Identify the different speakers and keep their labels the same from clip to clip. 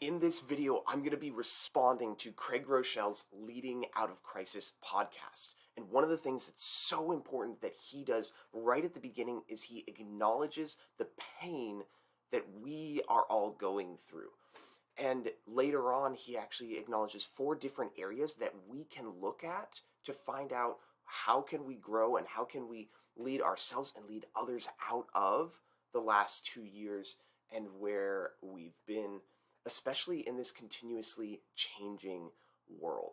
Speaker 1: In this video, I'm going to be responding to Craig Groeschel's Leading Out of Crisis podcast. And one of the things that's so important that he does right at the beginning is he acknowledges the pain that we are all going through. And later on, he actually acknowledges 4 different areas that we can look at to find out how can we grow and how can we lead ourselves and lead others out of the last 2 years and where we've been, especially in this continuously changing world.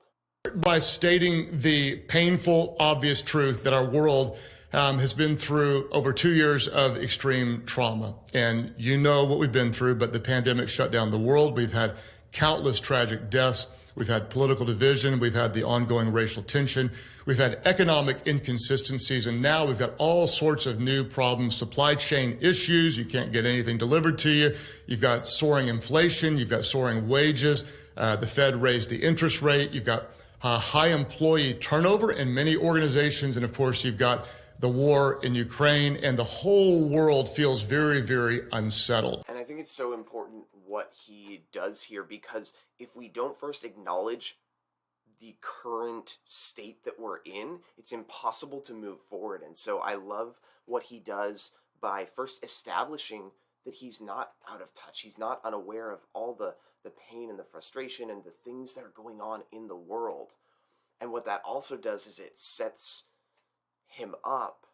Speaker 2: By stating the painful, obvious truth that our world has been through over 2 years of extreme trauma. And you know what we've been through, but the pandemic shut down the world. We've had countless tragic deaths. We've had political division. We've had the ongoing racial tension. We've had economic inconsistencies. And now we've got all sorts of new problems, supply chain issues. You can't get anything delivered to you. You've got soaring inflation. You've got soaring wages. The Fed raised the interest rate. You've got high employee turnover in many organizations. And of course, you've got the war in Ukraine, and the whole world feels very, very unsettled.
Speaker 1: And I think it's so important what he does here, because if we don't first acknowledge the current state that we're in, it's impossible to move forward. And so I love what he does by first establishing that he's not out of touch. He's not unaware of all the pain and the frustration and the things that are going on in the world. And what that also does is it sets him up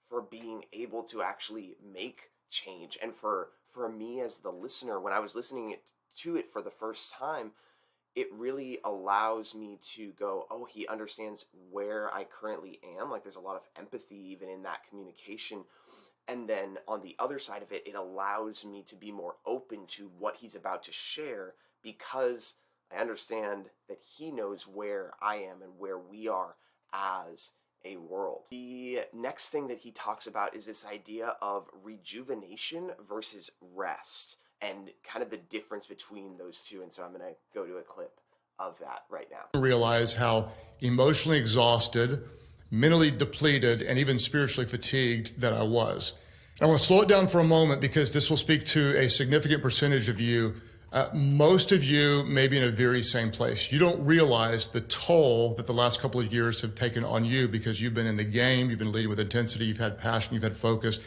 Speaker 1: for being able to actually make change. And for me as the listener, when I was listening to it for the first time, it really allows me to go, oh, he understands where I currently am. Like, there's a lot of empathy even in that communication. And then on the other side of it, it allows me to be more open to what he's about to share, because I understand that he knows where I am and where we are as a world. The next thing that he talks about is this idea of rejuvenation versus rest, and kind of the difference between those two. And so I'm going to go to a clip of that right now.
Speaker 2: Realize how emotionally exhausted, mentally depleted, and even spiritually fatigued that I was. I want to slow it down for a moment, because this will speak to a significant percentage of you. Most of you may be in a very same place. You don't realize the toll that the last couple of years have taken on you, because you've been in the game, you've been leading with intensity, you've had passion, you've had focus.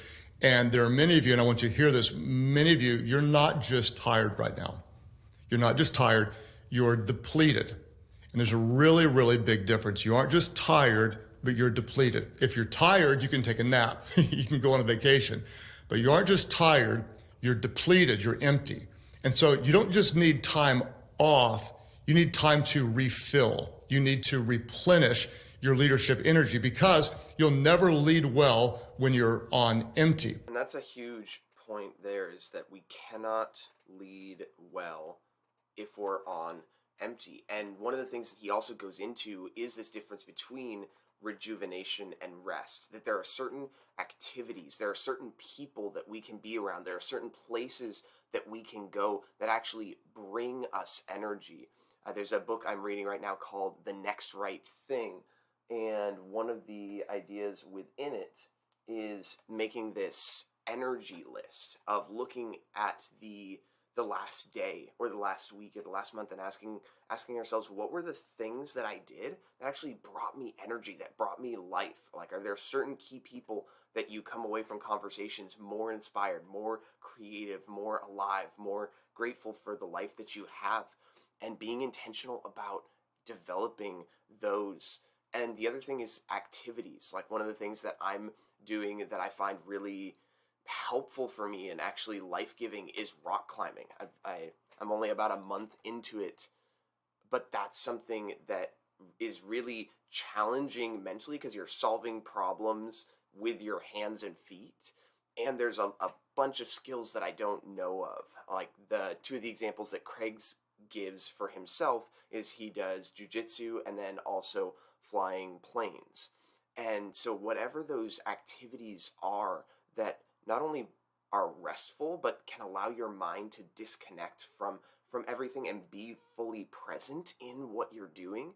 Speaker 2: And there are many of you, and I want you to hear this, many of you, you're not just tired right now. You're not just tired, you're depleted. And there's a really, really big difference. You aren't just tired, but you're depleted. If you're tired, you can take a nap. You can go on a vacation. But you aren't just tired, you're depleted, you're empty. And so you don't just need time off, you need time to refill. You need to replenish your leadership energy, because you'll never lead well when you're on empty.
Speaker 1: And that's a huge point there, is that we cannot lead well if we're on empty. And one of the things that he also goes into is this difference between rejuvenation and rest, that there are certain activities, there are certain people that we can be around, there are certain places that we can go that actually bring us energy. There's a book I'm reading right now called The Next Right Thing, and one of the ideas within it is making this energy list of looking at the last day or the last week or the last month, and asking ourselves, what were the things that I did that actually brought me energy, that brought me life? Like, are there certain key people that you come away from conversations more inspired, more creative, more alive, more grateful for the life that you have? And being intentional about developing those. And the other thing is activities. Like, one of the things that I'm doing that I find really helpful for me and actually life-giving is rock climbing. I'm only about a month into it, but that's something that is really challenging mentally, because you're solving problems with your hands and feet, and there's a bunch of skills that I don't know of. Like, the 2 of the examples that Craig's gives for himself is he does jujitsu and then also flying planes. And so whatever those activities are that not only are restful, but can allow your mind to disconnect from everything and be fully present in what you're doing,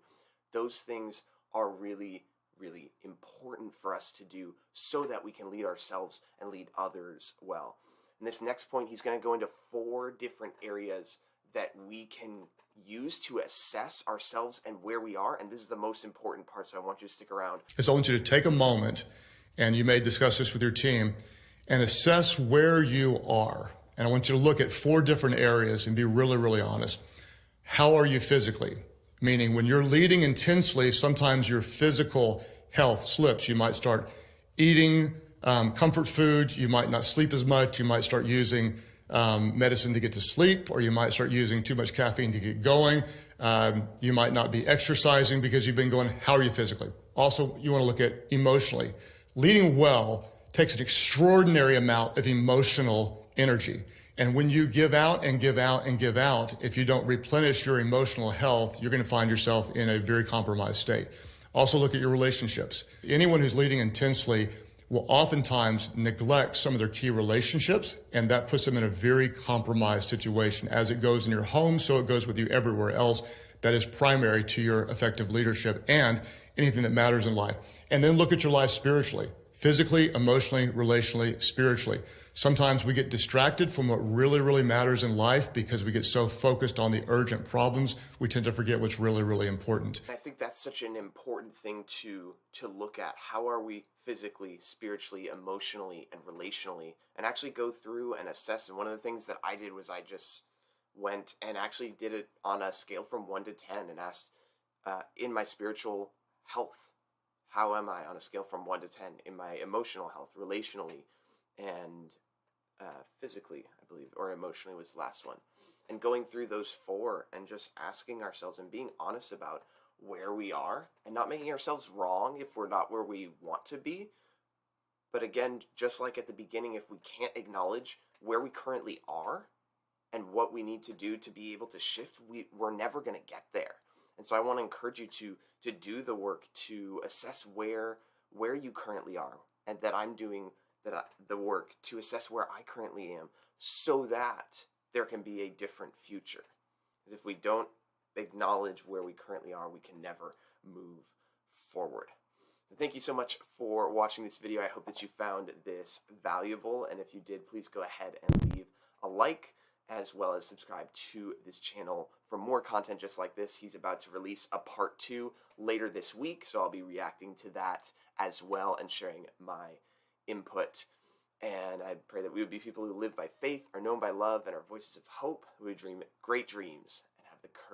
Speaker 1: those things are really, really important for us to do so that we can lead ourselves and lead others well. In this next point, he's going to go into 4 different areas that we can use to assess ourselves and where we are. And this is the most important part, so I want you to stick around.
Speaker 2: So I want you to take a moment, and you may discuss this with your team, and assess where you are. And I want you to look at 4 different areas and be really, really honest. How are you physically? Meaning when you're leading intensely, sometimes your physical health slips. You might start eating comfort food. You might not sleep as much. You might start using medicine to get to sleep, or you might start using too much caffeine to get going. You might not be exercising because you've been going. How are you physically? Also, you want to look at emotionally. Leading well takes an extraordinary amount of emotional energy. And when you give out and give out and give out, if you don't replenish your emotional health, you're going to find yourself in a very compromised state. Also look at your relationships. Anyone who's leading intensely will oftentimes neglect some of their key relationships, and that puts them in a very compromised situation. As it goes in your home, so it goes with you everywhere else. That is primary to your effective leadership and anything that matters in life. And then look at your life spiritually. Physically, emotionally, relationally, spiritually. Sometimes we get distracted from what really, really matters in life because we get so focused on the urgent problems, we tend to forget what's really, really important.
Speaker 1: I think that's such an important thing to look at. How are we physically, spiritually, emotionally, and relationally? And actually go through and assess. And one of the things that I did was I just went and actually did it on a scale from 1 to 10 and asked, in my spiritual health, how am I on a scale from 1 to 10 in my emotional health, relationally, and physically, I believe, or emotionally was the last one. And going through those 4 and just asking ourselves and being honest about where we are and not making ourselves wrong if we're not where we want to be. But again, just like at the beginning, if we can't acknowledge where we currently are and what we need to do to be able to shift, we're never going to get there. And so I want to encourage you to do the work to assess where you currently are, and that I'm doing the work to assess where I currently am so that there can be a different future. Because if we don't acknowledge where we currently are, we can never move forward. So thank you so much for watching this video. I hope that you found this valuable, and if you did, please go ahead and leave a like, as well as subscribe to this channel for more content just like this. He's about to release a part 2 later this week, so I'll be reacting to that as well and sharing my input. And I pray that we would be people who live by faith, are known by love, and are voices of hope, who would dream great dreams and have the courage